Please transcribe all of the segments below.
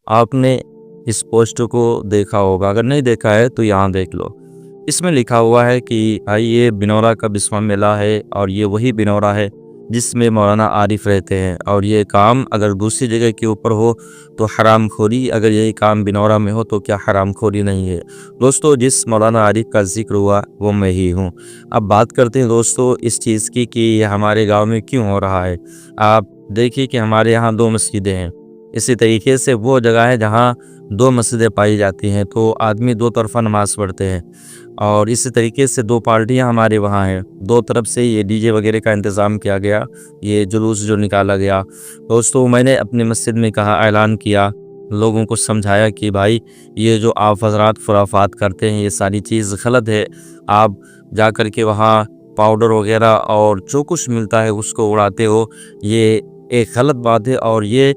آپ نے اس پوسٹ کو دیکھا ہوگا، اگر نہیں دیکھا ہے تو یہاں دیکھ لو۔ اس میں لکھا ہوا ہے کہ بھائی یہ بنورا کا بسواں میلہ ہے اور یہ وہی بنورا ہے جس میں مولانا عارف رہتے ہیں، اور یہ کام اگر دوسری جگہ کے اوپر ہو تو حرام خوری، اگر یہی کام بنورا میں ہو تو کیا حرام خوری نہیں ہے؟ دوستو، جس مولانا عارف کا ذکر ہوا وہ میں ہی ہوں۔ اب بات کرتے ہیں دوستو اس چیز کی کہ یہ ہمارے گاؤں میں کیوں ہو رہا ہے۔ آپ دیکھیے کہ ہمارے یہاں 2 مسجدیں ہیں، اسی طریقے سے وہ جگہ ہے جہاں 2 مسجدیں پائی جاتی ہیں تو آدمی 2 طرفہ نماز پڑھتے ہیں، اور اسی طریقے سے 2 پارٹیاں ہمارے وہاں ہیں، 2 طرف سے یہ ڈی جے وغیرہ کا انتظام کیا گیا، یہ جلوس جو نکالا گیا۔ دوستو، میں نے اپنی مسجد میں کہا، اعلان کیا، لوگوں کو سمجھایا کہ بھائی یہ جو آپ حضرات خرافات کرتے ہیں یہ ساری چیز غلط ہے۔ آپ جا کر کے وہاں پاؤڈر وغیرہ اور جو کچھ ملتا ہے اس کو اڑاتے ہو، یہ ایک غلط بات ہے، اور یہ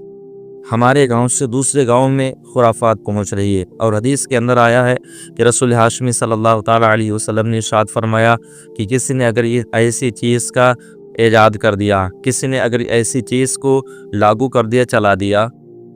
ہمارے گاؤں سے دوسرے گاؤں میں خرافات پہنچ رہی ہے۔ اور حدیث کے اندر آیا ہے کہ رسول ہاشمی صلی اللہ تعالیٰ علیہ وسلم نے ارشاد فرمایا کہ کسی نے اگر یہ ایسی چیز کا ایجاد کر دیا، کسی نے اگر ایسی چیز کو لاگو کر دیا، چلا دیا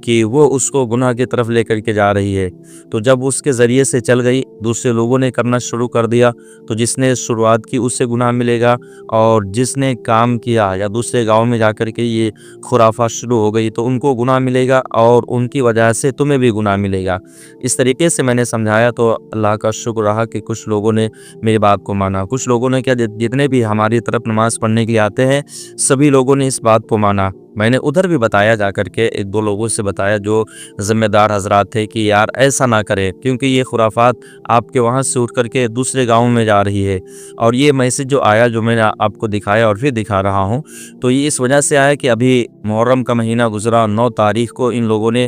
کہ وہ اس کو گناہ کی طرف لے کر کے جا رہی ہے، تو جب اس کے ذریعے سے چل گئی، دوسرے لوگوں نے کرنا شروع کر دیا، تو جس نے شروعات کی اس سے گناہ ملے گا، اور جس نے کام کیا یا دوسرے گاؤں میں جا کر کے یہ خرافات شروع ہو گئی تو ان کو گناہ ملے گا، اور ان کی وجہ سے تمہیں بھی گناہ ملے گا۔ اس طریقے سے میں نے سمجھایا تو اللہ کا شکر رہا کہ کچھ لوگوں نے میری بات کو مانا، کچھ لوگوں نے کیا، جتنے بھی ہماری طرف نماز پڑھنے کے لیے آتے ہیں سبھی لوگوں نے اس بات کو مانا۔ میں نے ادھر بھی بتایا، جا کر کے 1-2 لوگوں سے بتایا جو ذمہ دار حضرات تھے کہ یار ایسا نہ کرے، کیونکہ یہ خرافات آپ کے وہاں سے اٹھ کر کے دوسرے گاؤں میں جا رہی ہے۔ اور یہ میسج جو آیا، جو میں نے آپ کو دکھایا اور پھر دکھا رہا ہوں، تو یہ اس وجہ سے آیا کہ ابھی محرم کا مہینہ گزرا، 9 تاریخ کو ان لوگوں نے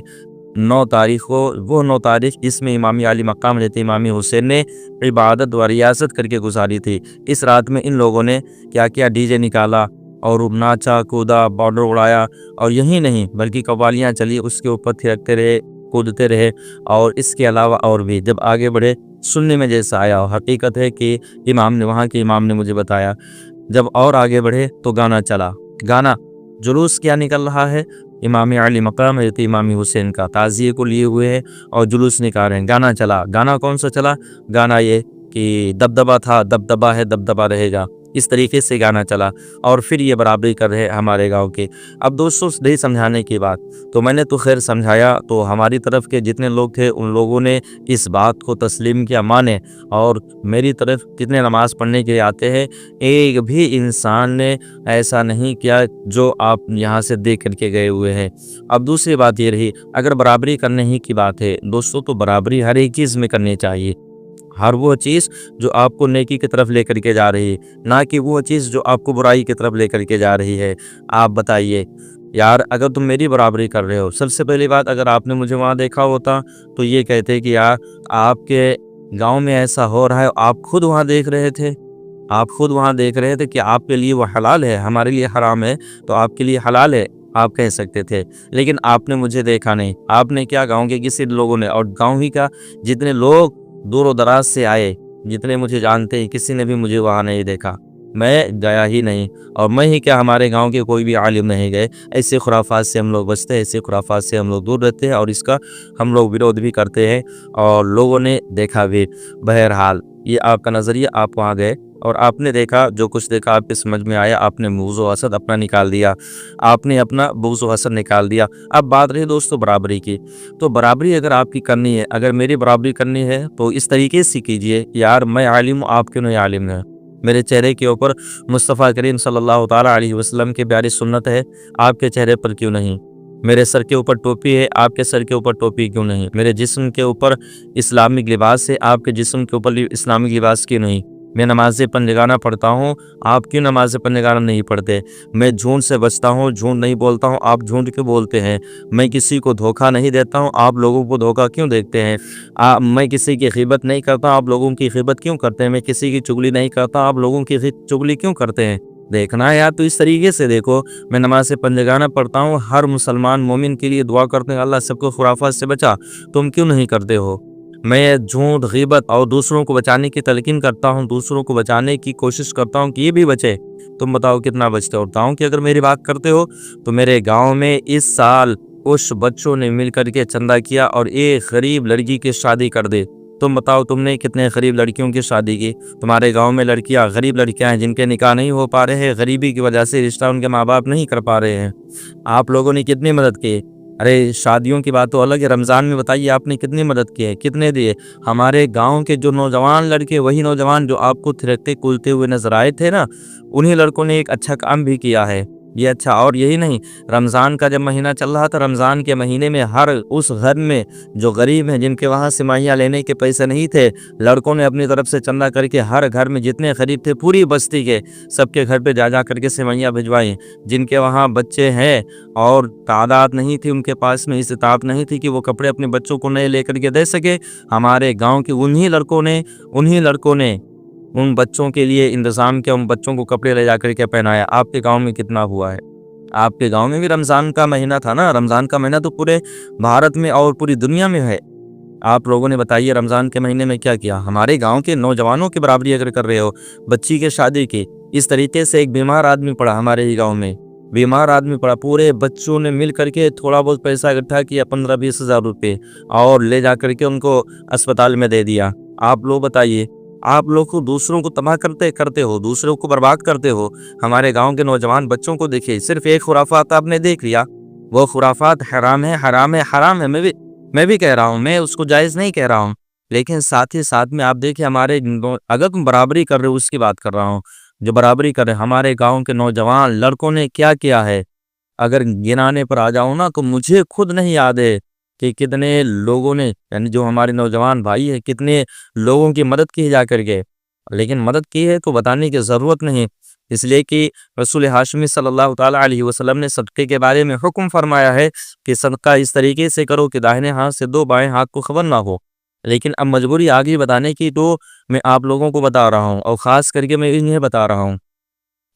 9 تاریخ کو، وہ 9 تاریخ جس میں امام علی مقام حضرت امام حسین نے عبادت و ریاست کر کے گزاری تھی، اس رات میں ان لوگوں نے کیا کیا، ڈی جے نکالا اور ناچا کودا، بارڈر اڑایا، اور یہی نہیں بلکہ قوالیاں چلی، اس کے اوپر تھرکتے رہے، کودتے رہے، اور اس کے علاوہ اور بھی جب آگے بڑھے سننے میں جیسا آیا، حقیقت ہے کہ امام نے، وہاں کے امام نے مجھے بتایا، جب اور آگے بڑھے تو گانا چلا، گانا جلوس کیا نکل رہا ہے، امام علی مقام حضرت امام حسین کا تعزیے کو لیے ہوئے ہیں اور جلوس نکال رہے ہیں، گانا چلا۔ گانا کون سا چلا؟ گانا یہ کہ دبدبا تھا، دبدبا ہے، دبدبا رہے گا، اس طریقے سے گانا چلا، اور پھر یہ برابری کر رہے ہمارے گاؤں کے۔ اب دوستوں، نہیں سمجھانے کی بات تو میں نے تو خیر سمجھایا، تو ہماری طرف کے جتنے لوگ تھے ان لوگوں نے اس بات کو تسلیم کیا، مانے، اور میری طرف جتنے نماز پڑھنے کے لیے آتے ہیں ایک بھی انسان نے ایسا نہیں کیا جو آپ یہاں سے دیکھ کر کے گئے ہوئے ہیں۔ اب دوسری بات یہ رہی، اگر برابری کرنے ہی کی بات ہے دوستوں، تو برابری ہر ایک چیز میں کرنی چاہیے، ہر وہ چیز جو آپ کو نیکی کی طرف لے کر کے جا رہی ہے، نہ کہ وہ چیز جو آپ کو برائی کی طرف لے کر کے جا رہی ہے۔ آپ بتائیے یار، اگر تم میری برابری کر رہے ہو، سب سے پہلی بات، اگر آپ نے مجھے وہاں دیکھا ہوتا تو یہ کہتے کہ یار آپ کے گاؤں میں ایسا ہو رہا ہے، آپ خود وہاں دیکھ رہے تھے، آپ خود وہاں دیکھ رہے تھے کہ آپ کے لیے وہ حلال ہے، ہمارے لیے حرام ہے، تو آپ کے لیے حلال ہے آپ کہہ سکتے تھے، لیکن آپ نے مجھے دیکھا نہیں۔ آپ نے کیا، گاؤں کے کسی لوگوں نے، اور گاؤں ہی کا جتنے لوگ دور و دراز سے آئے، جتنے مجھے جانتے ہیں، کسی نے بھی مجھے وہاں نہیں دیکھا، میں گیا ہی نہیں، اور میں ہی کیا، ہمارے گاؤں کے کوئی بھی عالم نہیں گئے۔ ایسے خرافات سے ہم لوگ بچتے ہیں، ایسے خرافات سے ہم لوگ دور رہتے ہیں، اور اس کا ہم لوگ ویرودھ بھی کرتے ہیں، اور لوگوں نے دیکھا بھی۔ بہرحال یہ آپ کا نظریہ، آپ وہاں گئے اور آپ نے دیکھا، جو کچھ دیکھا آپ کے سمجھ میں آیا، آپ نے بغض و حسد اپنا نکال دیا، آپ نے اپنا بغض و حسد نکال دیا۔ اب بات رہی دوستو برابری کی، تو برابری اگر آپ کی کرنی ہے، اگر میری برابری کرنی ہے تو اس طریقے سے کیجئے، یار میں عالم ہوں، آپ کیوں نہیں عالم ہیں؟ میرے چہرے کے اوپر مصطفیٰ کریم صلی اللہ تعالیٰ علیہ وسلم کی پیاری سنت ہے، آپ کے چہرے پر کیوں نہیں؟ میرے سر کے اوپر ٹوپی ہے، آپ کے سر کے اوپر ٹوپی کیوں نہیں؟ میرے جسم کے اوپر اسلامک لباس ہے، آپ کے جسم کے اوپر اسلامک لباس کیوں نہیں؟ میں نماز پنجگانہ پڑھتا ہوں، آپ کیوں نماز پنجگانہ نہیں پڑھتے؟ میں جھوٹ سے بچتا ہوں، جھوٹ نہیں بولتا ہوں، آپ جھوٹ کیوں بولتے ہیں؟ میں کسی کو دھوکہ نہیں دیتا ہوں، آپ لوگوں کو دھوکہ کیوں دیتے ہیں؟ میں کسی کی غیبت نہیں کرتا، آپ لوگوں کی غیبت کیوں کرتے ہیں؟ میں کسی کی چغلی نہیں کرتا، آپ لوگوں کی چغلی کیوں کرتے ہیں؟ دیکھنا ہے یار، تو اس طریقے سے دیکھو، میں نماز پنجگانہ پڑھتا ہوں، ہر مسلمان مومن کے لیے دعا کرتے ہیں، اللہ سب کو خرافات سے بچا، تم کیوں نہیں کرتے ہو؟ میں جھوٹ، غیبت اور دوسروں کو بچانے کی تلقین کرتا ہوں، دوسروں کو بچانے کی کوشش کرتا ہوں کہ یہ بھی بچے، تم بتاؤ کتنا بچتے ہو؟ بتاؤں کہ اگر میری بات کرتے ہو تو میرے گاؤں میں اس سال कुछ बच्चों ने मिल कर के चंदा किया और एक गरीब लड़की की शादी कर दी। तुम बताओ तुमने कितने गरीब लड़कियों की शादी की? तुम्हारे गांव में लड़कियां, गरीब लड़कियां हैं जिनके निकाह नहीं हो पा रहे हैं, गरीबी की वजह से रिश्ता उनके माँ बाप नहीं कर पा रहे हैं। आप लोगों ने कितनी मदद की? अरे शादियों की बात तो अलग है, रमज़ान में बताइए आपने कितनी मदद की है, कितने दिए? हमारे गांव के जो नौजवान लड़के, वही नौजवान जो आपको थिरकते कूदते हुए नजर आए थे ना, उन्हीं लड़कों ने एक अच्छा काम भी किया है। ये अच्छा, और यही नहीं, रमज़ान का जब महीना चल रहा था, रमज़ान के महीने में हर उस घर में जो गरीब हैं, जिनके वहाँ सिमाहियाँ लेने के पैसे नहीं थे, लड़कों ने अपनी तरफ से चंदा करके हर घर में जितने गरीब थे पूरी बस्ती के, सबके घर पे जा जा करके सिमाहियाँ भिजवाई। जिनके वहाँ बच्चे हैं और तादाद नहीं थी, उनके पास में इस्तात नहीं थी कि वो कपड़े अपने बच्चों को नए लेकर के दे सके, हमारे गाँव के उन्हीं लड़कों ने उन बच्चों के लिए इंतज़ाम किया, उन बच्चों को कपड़े ले जाकर के पहनाया। आपके गांव में कितना हुआ है? आपके गांव में भी रमज़ान का महीना था ना? रमज़ान का महीना तो पूरे भारत में और पूरी दुनिया में है। आप लोगों ने बताइए रमज़ान के महीने में क्या किया? हमारे गांव के नौजवानों की बराबरी अगर कर रहे हो, बच्ची के शादी की, इस तरीके से एक बीमार आदमी पड़ा हमारे ही गाँव में, बीमार आदमी पड़ा, पूरे बच्चों ने मिल करके थोड़ा बहुत पैसा इकट्ठा किया, 15-20 हज़ार रुपये, और ले जा करके उनको अस्पताल में दे दिया। आप लोग बताइए, आप लोग को दूसरों को तबाह करते हो, दूसरों को बर्बाद करते हो। हमारे गांव के नौजवान बच्चों को देखिए, सिर्फ एक खुराफात आपने देख लिया, वो खुराफात हराम है, हराम है, हराम है। मैं भी कह रहा हूँ, मैं उसको जायज़ नहीं कह रहा हूँ, लेकिन साथ ही साथ में आप देखिए अगर तुम बराबरी कर रहे हो उसकी बात कर रहा हूँ, जो बराबरी कर रहे हैं हमारे गाँव के नौजवान लड़कों ने क्या किया है, अगर गिनाने पर आ जाऊँ ना तो मुझे खुद नहीं याद है कि कितने लोगों ने, यानी जो हमारे नौजवान भाई है, कितने लोगों की मदद की जा करके। लेकिन मदद की है तो बताने की ज़रूरत नहीं, इसलिए कि रसूल हाशमी सल्लल्लाहु ताला अलैहि वसल्लम ने सदक़े के बारे में हुक्म फरमाया है कि सदका इस तरीके से करो कि दाहिने हाथ से 2 बाएं हाथ को खबर ना हो। लेकिन अब मजबूरी आ गई बताने की, तो मैं आप लोगों को बता रहा हूँ, और ख़ास करके मैं इन्हें बता रहा हूँ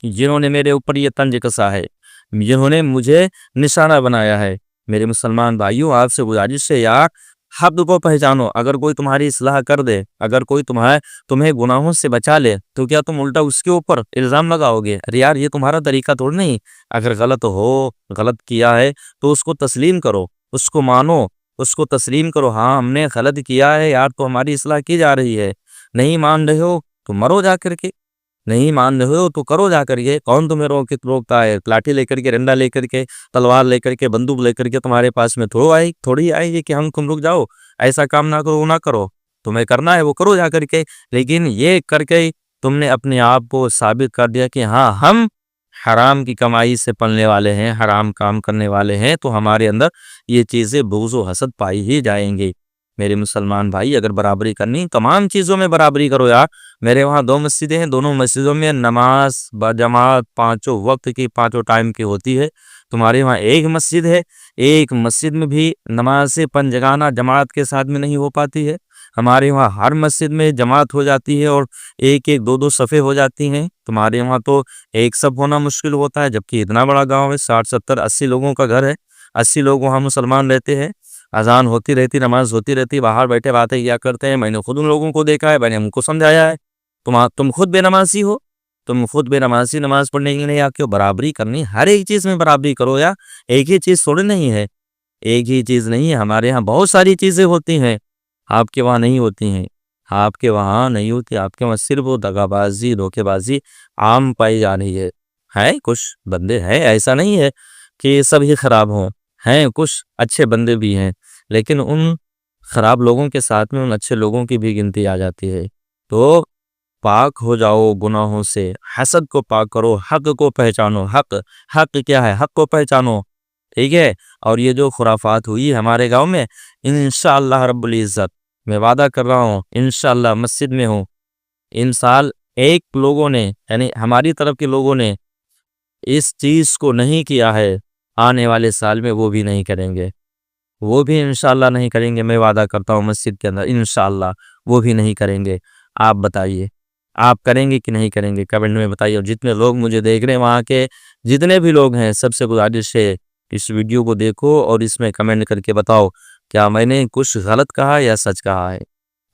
जिन्होंने मेरे ऊपर ये तंज कसा है, जिन्होंने मुझे निशाना बनाया है। मेरे मुसलमान भाइयों, आपसे गुजारिश है यार, हद को पहचानो। अगर कोई तुम्हारी इस्लाह कर दे, अगर कोई तुम्हें गुनाहों से बचा ले, तो क्या तुम उल्टा उसके ऊपर इल्ज़ाम लगाओगे? अरे यार, ये तुम्हारा तरीका थोड़ी नहीं। अगर गलत किया है तो उसको तस्लीम करो, उसको मानो, उसको तस्लीम करो। हाँ, हमने गलत किया है यार, तो हमारी इस्लाह की जा रही है। नहीं मान रहे हो तो मरो जा करके, नहीं मान रहे हो तो करो जाकर के। कौन तुम्हें रोकता है? लाठी लेकर के, डंडा लेकर के, तलवार लेकर के, बंदूक लेकर के तुम्हारे पास में थोड़ी आएगी कि हम तुम रुक जाओ, ऐसा काम ना करो, वो ना करो। तुम्हें करना है वो करो जाकर के। लेकिन ये करके तुमने अपने आप को साबित कर दिया कि हाँ, हम हराम की कमाई से पलने वाले हैं, हराम काम करने वाले हैं, तो हमारे अंदर ये चीज़ें बुग़्ज़ व हसद पाई ही जाएंगी। मेरे मुसलमान भाई, अगर बराबरी करनी, तमाम चीज़ों में बराबरी करो यार। मेरे वहाँ 2 मस्जिदें हैं, दोनों मस्जिदों में नमाज बजमात पाँचों वक्त की, पाँचों टाइम की होती है। तुम्हारे वहाँ एक मस्जिद है, एक मस्जिद में भी नमाज़ें पंजगाना जमात के साथ में नहीं हो पाती है। हमारे वहाँ हर मस्जिद में जमात हो जाती है और एक एक दो दो सफ़े हो जाती हैं। तुम्हारे वहाँ तो एक सफ़ होना मुश्किल होता है, जबकि इतना बड़ा गाँव है, 60-70-80 लोगों का घर है, 80 लोग वहाँ मुसलमान रहते हैं। अजान होती रहती, नमाज होती रहती, बाहर बैठे बातें किया करते हैं। मैंने खुद उन लोगों को देखा है, मैंने उनको समझाया है। तुम खुद बेनमाजी हो, तुम खुद बेनमाजी, नमाज पढ़ने के लिए नहीं आते हो। बराबरी करनी, हर एक चीज़ में बराबरी करो यार। एक ही चीज़ थोड़ी नहीं है, एक ही चीज़ नहीं है, हमारे यहाँ बहुत सारी चीज़ें होती हैं, आपके वहाँ नहीं होती हैं। आपके वहाँ नहीं होती, आपके वहाँ सिर्फ वो दगाबाजी, धोखेबाजी आम पाई जा रही है। कुछ बंदे हैं, ऐसा नहीं है कि सब ही खराब हों, हैं कुछ अच्छे बंदे भी हैं, लेकिन उन खराब लोगों के साथ में उन अच्छे लोगों की भी गिनती आ जाती है। तो पाक हो जाओ गुनाहों से, हसद को पाक करो, हक को पहचानो। हक क्या है? हक को पहचानो, ठीक है। और ये जो खुराफात हुई हमारे गांव में, इंशाअल्लाह रब्बुल इज़्ज़त, मैं वादा कर रहा हूँ, इंशाअल्लाह मस्जिद में हूँ, इन साल एक लोगों ने, यानी हमारी तरफ के लोगों ने इस चीज़ को नहीं किया है, आने वाले साल में वो भी नहीं करेंगे, वो भी इंशाअल्लाह नहीं करेंगे। मैं वादा करता हूँ मस्जिद के अंदर इंशाअल्लाह वो भी नहीं करेंगे। आप बताइए, आप करेंगे कि नहीं करेंगे? कमेंट में बताइए। और जितने लोग मुझे देख रहे हैं, वहाँ के जितने भी लोग हैं, सबसे गुजारिश है, इस वीडियो को देखो और इसमें कमेंट करके बताओ, क्या मैंने कुछ गलत कहा या सच कहा है?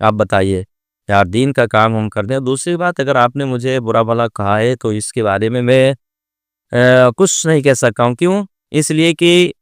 आप बताइए यार, दीन का काम हम करते हैं। दूसरी बात, अगर आपने मुझे बुरा भला कहा है तो इसके बारे में मैं कुछ नहीं कह सकता हूँ। क्यों? इसलिए कि